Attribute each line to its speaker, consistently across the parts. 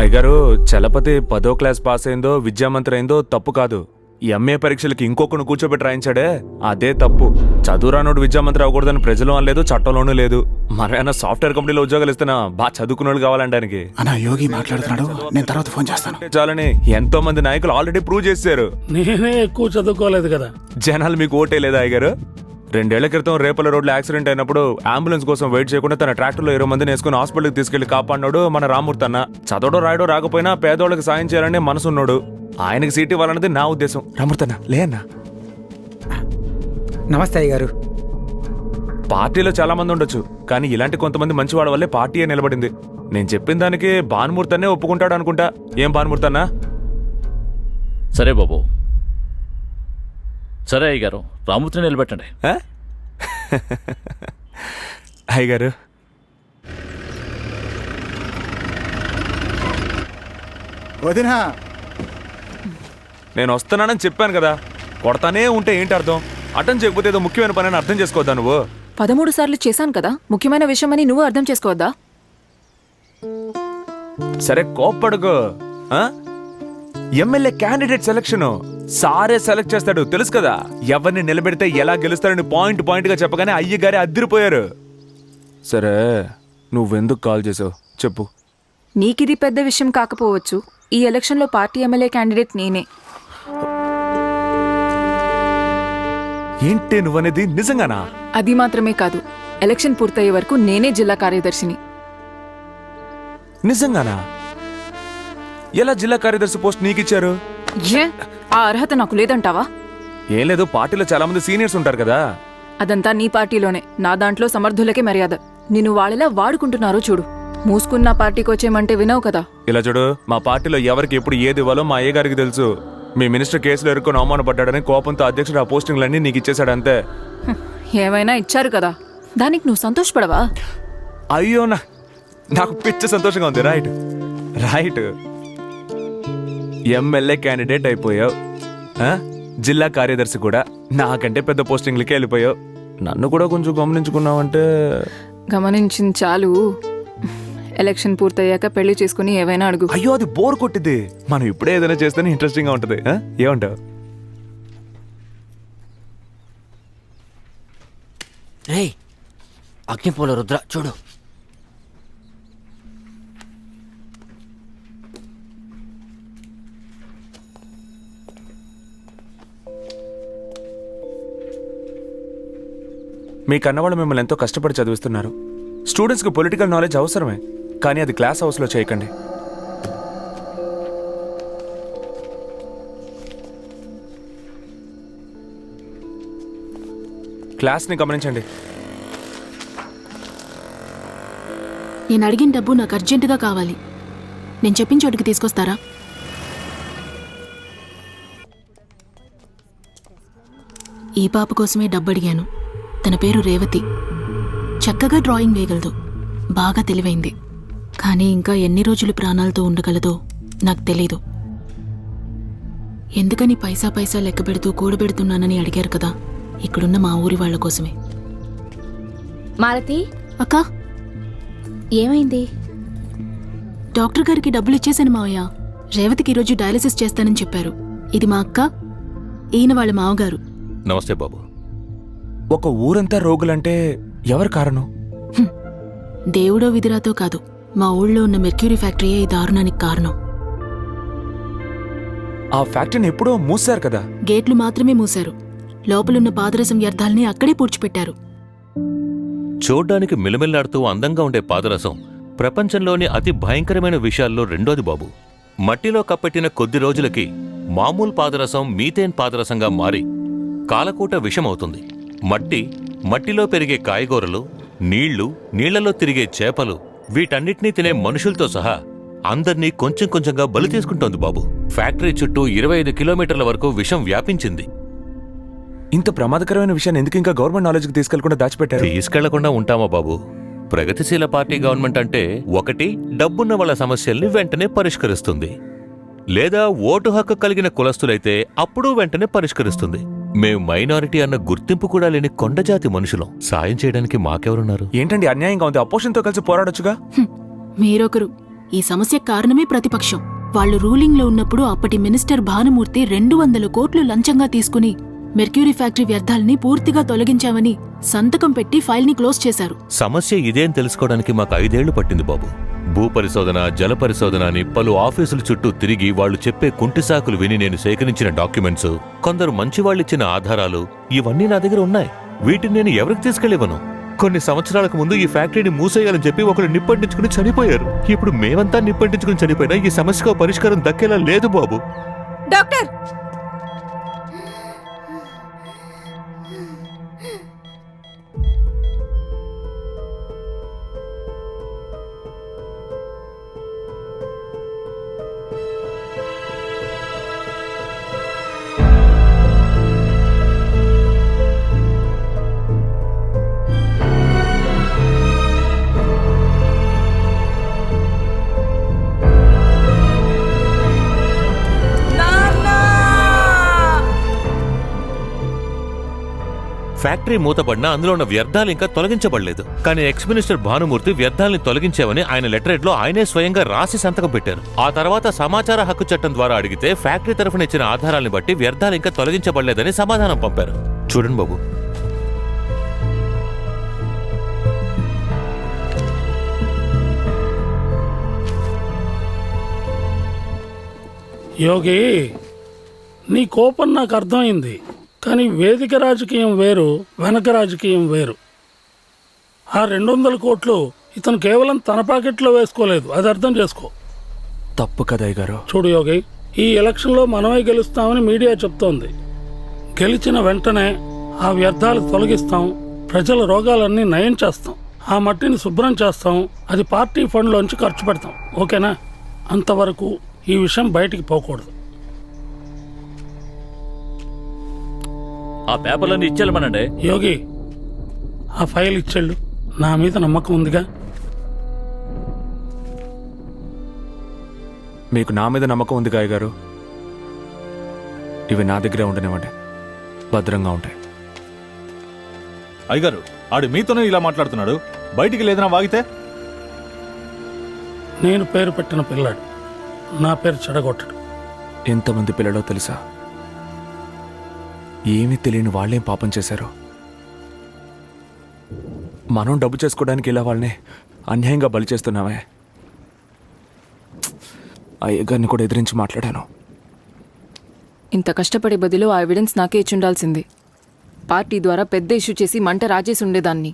Speaker 1: అయ్యగారు, చలపతి 10వ class pass అయిందో విద్యామంత్రి అయిందో తప్పు కాదు. ఎంఏ పరీక్షలకి ఇంకొకను కూర్చోబెట్టి రాయించాడే అదే తప్పు. చదువురానోడు విద్యామంత్రి అవ్వకూడదని ప్రజలు అనలేదు, చట్టంలోనూ లేదు. మరైనా సాఫ్ట్వేర్ కంపెనీలో ఉద్యోగాలు ఇస్తున్నా బాగా చదువుకున్న వాళ్ళు కావాలంటానికి.
Speaker 2: అన్నా యోగి మాట్లాడుతున్నాడు, నేను తర్వాత ఫోన్ చేస్తాను.
Speaker 1: చాలని ఎంతో మంది నాయకులు ఆల్రెడీ ప్రూవ్ చేశారు.
Speaker 3: నేనే ఎక్కువ చదువుకోలేదు కదా.
Speaker 1: జనాలు మీకు ఓటే లేదా అయ్యగారు? 2 ఏళ్ల క్రితం రేపల రోడ్లో యాక్సిడెంట్ అయినప్పుడు అంబులెన్స్ కోసం వెయిట్ చేయకుండా తన ట్రాక్టర్లో 20 మందిని వేసుకుని హాస్పిటల్కి తీసుకెళ్లి కాపాడినాడు మన రామూర్తి అన్న. చదవడో రాయడో రాకపోయినా పేదోళ్ళకి సాయం చేయాలని మనసున్నాడు. ఆయనకి సీట్ ఇవ్వాలన్నది నా ఉద్దేశం. రామూర్తి అన్న లే అన్న.
Speaker 4: నమస్తే అయ్యగారు.
Speaker 1: పార్టీలో చాలా మంది ఉండొచ్చు, కానీ ఇలాంటి కొంతమంది మంచివాళ్ళ వల్లే పార్టీయే నిలబడింది. నేను చెప్పిన దానికి భానుమూర్తి అన్నే ఒప్పుకుంటాడు అనుకుంటా. ఏం భానుమూర్తి అన్న?
Speaker 5: సరే బాబు, సరే అయ్యగారు, రామూర్తిని నిలబెట్టండి.
Speaker 1: అయ్యగారు,
Speaker 2: వదినా
Speaker 1: నేను వస్తున్నానని చెప్పాను కదా. కొడతానే ఉంటే ఏంటి అర్థం? అటెండ్ చేయకపోతే ఏదో ముఖ్యమైన పని అని అర్థం చేసుకోవద్దా నువ్వు?
Speaker 6: 13 సార్లు చేశాను కదా, ముఖ్యమైన విషయమని నువ్వు అర్థం చేసుకోవద్దా?
Speaker 1: సరే కోప్పడుకో. ఎమ్మెల్యే క్యాండిడేట్ సెలక్షన్ సారే సెలెక్ట్ చేస్తాడు, తెలుసు కదా. ఎవరిని నిలబెడితే ఎలా గెలుస్తారని పాయింట్ గా చెప్పగానే అయ్యగారే అద్దరిపోయారు. సరే నువ్వెందుకు కాల్ చేసావు చెప్పు.
Speaker 6: నీకిది పెద్ద విషయం కాకపోవచ్చు, ఈ ఎలక్షన్లో పార్టీ ఎమ్మెల్యే క్యాండిడేట్ నేనే.
Speaker 1: ఏంటి నువ్వనేది నిజంగానా?
Speaker 6: అది మాత్రమే కాదు, ఎలక్షన్ పూర్తయ్యే వరకు నేనే జిల్లా కార్యదర్శిని.
Speaker 1: నిజంగానా? ఎలా జిల్లా కార్యదర్శి పోస్ట్ నీకిచ్చారు?
Speaker 6: ఆ అర్హత నాకు లేదంటావా?
Speaker 1: ఏం లేదు, పార్టీలో చాలా మంది సీనియర్స్ ఉంటారు కదా.
Speaker 6: అదంతా నీ పార్టీలోనే, నా దాంట్లో సమర్థులకే మర్యాద. నిన్ను వాళ్ళలా వాడుకుంటున్నారో చూడు. మూసుకున్న పార్టీకి వచ్చేయమంటే వినవు కదా.
Speaker 1: ఇలా చూడు, మా పార్టీలో ఎవరికి ఎప్పుడు ఏది ఇవ్వాలో మా అయ్య గారికి తెలుసు. మీ మినిస్టర్ కేసులో ఎరుకొని అవమానపడ్డాడని కోపంతో అధ్యక్షుడు ఆ పోస్టింగ్లన్నీ నీకు ఇచ్చేశాడు అంతే.
Speaker 6: ఏమైనా ఇచ్చారు కదా, దానికి నువ్వు సంతోషపడవా?
Speaker 1: అయ్యో నాకు పిచ్చ సంతోషంగా ఉంది. రైట్ రైట్, ఎమ్మెల్యే క్యాండిడేట్ అయిపోయావు, జిల్లా కార్యదర్శి కూడా. నాకంటే పెద్ద పోస్టింగ్లకి వెళ్ళిపోయావు. నన్ను కూడా కొంచెం గమనించుకున్నావంటే.
Speaker 6: గమనించింది చాలు. ఎలక్షన్ పూర్తయ్యాక పెళ్లి చేసుకుని ఏవైనా అడుగు.
Speaker 1: అయ్యో అది బోర్ కొట్టింది. మనం ఇప్పుడే ఏదైనా చేస్తేనే ఇంట్రెస్టింగ్ గా ఉంటది. ఏమంటావు?
Speaker 4: రేయ్, అగ్నిపూల రుద్ర చూడు.
Speaker 1: మీ కన్నవాళ్ళు మిమ్మల్ని ఎంతో కష్టపడి చదివిస్తున్నారు. స్టూడెంట్స్కి పొలిటికల్ నాలెడ్జ్ అవసరమే, కానీ అది క్లాస్ హౌస్లో చేయకండి. క్లాస్ని గమనించండి.
Speaker 7: నేను అడిగిన డబ్బు నాకు అర్జెంటుగా కావాలి. నేను చెప్పిన చోటుకి తీసుకొస్తారా? ఈ పాప కోసమే డబ్బు అడిగాను. తన పేరు రేవతి. చక్కగా డ్రాయింగ్ వేయగలదు, బాగా తెలివైంది. కానీ ఇంకా ఎన్ని రోజులు ప్రాణాలతో ఉండగలదో నాకు తెలీదు. ఎందుకని పైసా లెక్క పెడుతూ కూడబెడుతున్నానని అడిగారు కదా, ఇక్కడున్న మా ఊరి వాళ్ల కోసమే.
Speaker 8: మాలతి
Speaker 7: అక్కా,
Speaker 8: ఏమైంది?
Speaker 7: డాక్టర్ గారికి డబ్బులు ఇచ్చేశాను మావయ్య. రేవతికి ఈరోజు డయాలసిస్ చేస్తానని చెప్పారు. ఇది మా అక్క, ఈయన వాళ్ళ మావగారు.
Speaker 5: నమస్తే బాబు.
Speaker 1: ఒక ఊరంతా రోగులంటే ఎవరు కారణం?
Speaker 7: దేవుడో విధిరాతో కాదు, మా ఊళ్ళో ఉన్న మెర్క్యూరీ ఫ్యాక్టరీయే ఈ దారుణానికి కారణం.
Speaker 1: ఆ ఫ్యాక్టరీని ఎప్పుడో మూసారు కదా.
Speaker 7: గేట్లు మాత్రమే మూశారు, లోపలున్న పాదరసం వ్యర్థాలని అక్కడే పూడ్చిపెట్టారు.
Speaker 5: చూడ్డానికి మిలమిల్లాడుతూ అందంగా ఉండే పాదరసం ప్రపంచంలోని అతి భయంకరమైన విషయాల్లో రెండోది బాబు. మట్టిలో కప్పెట్టిన కొద్ది రోజులకి మామూలు పాదరసం మీథేన్ పాదరసంగా మారి కాలకూట విషమవుతుంది. మట్టిలో పెరిగే కాయగూరలు, నీళ్లలో తిరిగే చేపలు, వీటన్నిటినీ తినే మనుషులతో సహా అందర్నీ కొంచెం కొంచెంగా బలి తీసుకుంటోంది బాబు. ఫ్యాక్టరీ చుట్టూ 25 కిలోమీటర్ల వరకు విషం వ్యాపించింది.
Speaker 1: ఇంత ప్రమాదకరమైన విషయాన్ని ఎందుకు ఇంకా గవర్నమెంట్ నాలెడ్జ్కి తీసుకెళ్లకుండా దాచిపెట్టారు?
Speaker 5: తీసుకెళ్లకుండా ఉంటామా బాబు? ప్రగతిశీల పార్టీ గవర్నమెంట్ అంటే ఒకటి డబ్బున్న వాళ్ళ సమస్యల్ని వెంటనే పరిష్కరిస్తుంది, లేదా ఓటు హక్కు కలిగిన కులస్తులైతే అప్పుడు వెంటనే పరిష్కరిస్తుంది. మేం మైనారిటీ అన్న గుర్తింపు కూడా లేని కొండజాతి మనుషులం. సాయం చేయడానికి మాకెవరున్నారు?
Speaker 1: ఏంటండి అన్యాయంగా ఉంది? అపోజిషన్తో కలిసి పోరాడొచ్చుగా.
Speaker 7: మీరొకరు, ఈ సమస్యకు కారణమే ప్రతిపక్షం. వాళ్ళు రూలింగ్లో ఉన్నప్పుడు అప్పటి మినిస్టర్ భానుమూర్తి 200 కోట్లు లంచంగా తీసుకుని మెర్క్యూరీ ఫ్యాక్టరీ వ్యర్థాలని పూర్తిగా తొలగించామని సంతకం పెట్టి ఫైల్ని క్లోజ్ చేశారు.
Speaker 5: సమస్య ఇదేం తెలుసుకోవడానికి మాకు 5 ఏళ్లు పట్టింది బాబు. భూ పరిశోధన, జల పరిశోధన అని పలు ఆఫీసుల చుట్టూ తిరిగి వాళ్ళు చెప్పే కుంటిసాకులు విని నేను సేకరించిన డాక్యుమెంట్స్, కొందరు మంచివాళ్ళిచ్చిన ఆధారాలు ఇవన్నీ నా దగ్గర ఉన్నాయి. వీటిని నేను ఎవరికి తీసుకెళ్ళివను? కొన్ని సంవత్సరాలకు ముందు ఈ ఫ్యాక్టరీని మూసేయాలని చెప్పి ఒకరు నిప్పంటించుకుని చనిపోయారు. ఇప్పుడు మేమంతా నిప్పంటించుకుని చనిపోయినా ఈ సమస్యకు పరిష్కారం దక్కేలా లేదు బాబు.
Speaker 6: డాక్టర్,
Speaker 5: ఫ్యాక్టరీ మూతపడినా అందులో ఉన్న వ్యర్థాలు ఇంకా తొలగించబడలేదు. కానీ ఎక్స్ మినిస్టర్ భానుమూర్తి వ్యర్థాలని తొలగించామని ఆయన లెటరేట్లో ఆయనే స్వయంగా రాసి సంతకం పెట్టారు. ఆ తర్వాత సమాచార హక్కు చట్టం ద్వారా అడిగితే ఫ్యాక్టరీ తరఫున ఇచ్చిన ఆధారాలను బట్టి వ్యర్థాలు ఇంకా తొలగించబడలేదని సమాధానం పంపారు. చూడండి బాబు.
Speaker 3: యోగి, నీ కోపం నాకు అర్థమైంది. కానీ వేదిక రాజకీయం వేరు, వెనక రాజకీయం వేరు. ఆ 200 కోట్లు ఇతను కేవలం తన పాకెట్లో వేసుకోలేదు, అది అర్థం చేసుకో.
Speaker 1: తప్పు కదా అయ్యగారు.
Speaker 3: చూడు యోగి, ఈ ఎలక్షన్లో మనమే గెలుస్తామని మీడియా చెప్తోంది. గెలిచిన వెంటనే ఆ వ్యర్థాలు తొలగిస్తాం, ప్రజల రోగాలన్నీ నయం చేస్తాం, ఆ మట్టిని శుభ్రం చేస్తాం, అది పార్టీ ఫండ్లోంచి ఖర్చు పెడతాం. ఓకేనా? అంతవరకు ఈ విషయం బయటికి పోకూడదు.
Speaker 9: ఆ పేపర్లన్నీ ఇచ్చేళ్ళమనండి.
Speaker 3: యోగి, ఆ ఫైల్ ఇచ్చేళ్ళు. నా మీద నమ్మకం ఉందిగా?
Speaker 1: మీకు నా మీద నమ్మకం ఉంది గాయ గారు. ఇవి నా దగ్గరే ఉండనివ్వండి, భద్రంగా ఉంటాయి.
Speaker 10: అయ్యగారు, ఆడు మీతోనే ఇలా మాట్లాడుతున్నాడు, బయటికి లేదన్నా వాగితే?
Speaker 3: నేను పేరు పెట్టిన పిల్లాడు, నా పేరు చెడగొట్టడు.
Speaker 1: ఎంతమంది పిల్లలో తెలుసా? ఏమీ తెలియని వాళ్ళేం పాపం చేశారు. మనం డబ్బు చేసుకోవడానికి ఇలా వాళ్ళని అన్యాయంగా బలి చేస్తున్నామే. అయ్యగారిని కూడా ఎదిరించి మాట్లాడాను.
Speaker 6: ఇంత కష్టపడే బదులు ఆ ఎవిడెన్స్ నాకే ఇచ్చుండాల్సింది. పార్టీ ద్వారా పెద్ద ఇష్యూ చేసి మంట రాజేసి ఉండేదాన్ని.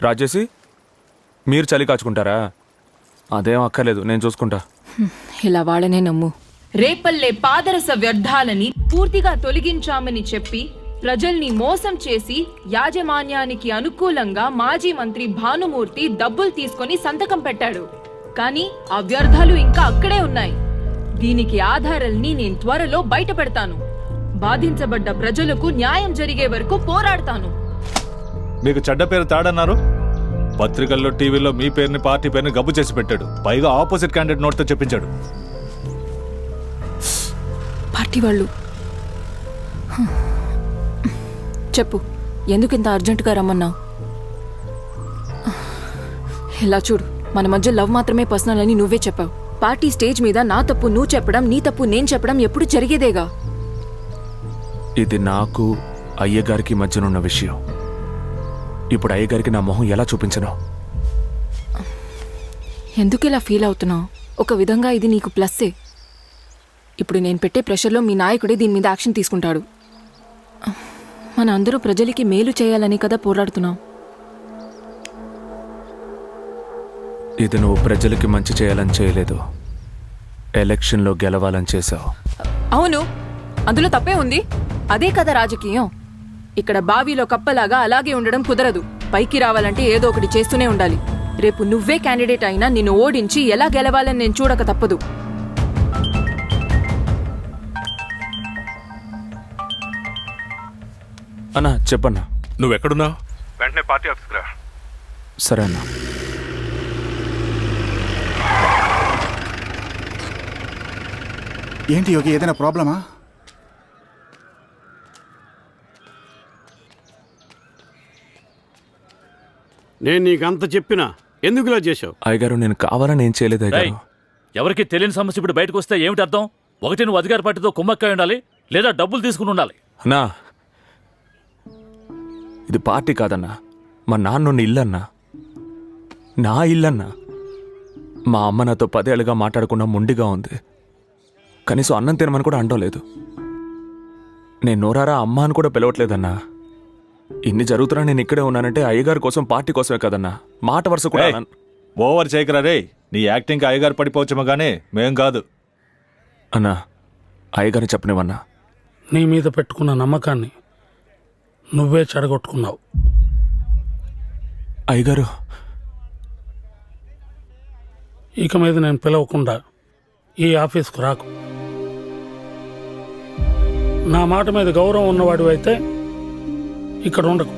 Speaker 1: రాజేసి మీరు చలి కాచుకుంటారా? అదేం అక్కర్లేదు, నేను చూసుకుంటా.
Speaker 6: ఇలా వాళ్ళనే నమ్ము.
Speaker 11: రేపల్లె పాదరస వ్యర్థాలని పూర్తిగా తొలగించామని చెప్పి ప్రజల్ని మోసం చేసి యాజమాన్యానికి అనుకూలంగా మాజీ మంత్రి భానుమూర్తి డబ్బులు తీసుకొని సంతకం పెట్టాడు. కానీ ఆ వ్యర్థాలు ఇంకా అక్కడే ఉన్నాయి. దీనికి ఆధారాల్ని నేను త్వరలో బయట పెడతాను. బాధించబడ్డ ప్రజలకు న్యాయం జరిగే వరకు పోరాడతాను.
Speaker 10: మీకు చెడ్డ పేరు తాడన్నారు. పత్రికల్లో, టీవీలో మీ పేరుని, పార్టీ పేరుని గబ్బు చేసి పెట్టాడు. పైగా ఆపోజిట్ క్యాండిడేట్ నోట్తో చెప్పించాడు.
Speaker 6: పార్టీ వాళ్ళు చెప్పు, ఎందుకు ఇంత అర్జెంటుగా రమ్మన్నావు? ఇలా చూడు, మన మధ్య లవ్ మాత్రమే పర్సనల్ అని నువ్వే చెప్పావు. పార్టీ స్టేజ్ మీద నా తప్పు నువ్వు చెప్పడం, నీ తప్పు నేను చెప్పడం ఎప్పుడు జరిగేదేగా.
Speaker 1: ఇది నాకు అయ్యగారికి మధ్యనున్న విషయం. ఇప్పుడు అయ్యగారికి నా మొహం ఎలా చూపించను?
Speaker 6: ఎందుకు ఇలా ఫీల్ అవుతున్నావు? ఒక విధంగా ఇది నీకు ప్లస్సే. ఇప్పుడు నేను పెట్టే ప్రెషర్లో మీ నాయకుడే దీని మీద యాక్షన్ తీసుకుంటాడు. మన అందరూ ప్రజలకి మేలు చేయాలని కదా పోరాడుతున్నాం.
Speaker 1: ఇది నువ్వు ప్రజలకి మంచి చేయాలని చేయలేదు, ఎలక్షన్లో గెలవాలని చేశావు.
Speaker 6: అవును, అందులో తప్పే ఉంది. అదే కదా రాజకీయం. ఇక్కడ బావిలో కప్పలాగా అలాగే ఉండడం కుదరదు. పైకి రావాలంటే ఏదో ఒకటి చేస్తూనే ఉండాలి. రేపు నువ్వే క్యాండిడేట్ అయినా నిన్ను ఓడించి ఎలా గెలవాలని నేను చూడక తప్పదు.
Speaker 1: అన్నా చెప్పన్నా.
Speaker 10: నువ్వెక్కడున్నావు?
Speaker 1: వెంటనే పార్టీ ఆఫీస్కి రా. సరే అన్నా.
Speaker 2: ఏంటి యోగి, ఏదైనా ప్రాబ్లమా?
Speaker 3: నేను నీకంత చెప్పినా
Speaker 9: ఎందుకు ఇలా చేశావు?
Speaker 1: అయ్యగారు నేను కావాలని ఏం చేయలేదు అయ్యగారు.
Speaker 9: ఎవరికి తెలియని సమస్య ఇప్పుడు బయటకు వస్తే ఏమిటి అర్థం? ఒకటి నువ్వు అధికార పార్టీతో కుమ్మక్కై ఉండాలి, లేదా డబ్బులు తీసుకుని ఉండాలి.
Speaker 1: అన్నా ఇది పార్టీ కాదన్నా, మా నాన్న ఇల్లన్నా, నా ఇల్లన్నా. మా అమ్మ నాతో 10 ఏళ్ళుగా మాట్లాడకుండా మొండిగా ఉంది. కనీసం అన్నం తినమని కూడా అండలేదు. నేను నోరారా అమ్మ అని కూడా పిలవట్లేదన్నా. ఇన్ని జరుగుతున్నా నేను ఇక్కడే ఉన్నానంటే అయ్యగారి కోసం, పార్టీ కోసమే కదన్నా. మాట వరుస కూడా
Speaker 10: ఓవర్ చేయకరా రే. నీ యాక్టింగ్ అయ్యగారు పడిపోవచ్చేమో కానీ మేం కాదు.
Speaker 1: అన్నా అయ్యగారిని చెప్పనివన్నా.
Speaker 3: నీ మీద పెట్టుకున్న నమ్మకాన్ని నువ్వే చెడగొట్టుకున్నావు.
Speaker 1: అయ్యగారు
Speaker 3: ఇక మీద నేను పిలవకుండా ఈ ఆఫీస్కు రాకు. నా మాట మీద గౌరవం ఉన్నవాడు అయితే ఇక్కడ ఉండకు.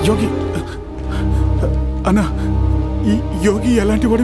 Speaker 2: యోగి అన్నా, ఈ యోగి ఎలాంటి వాడు?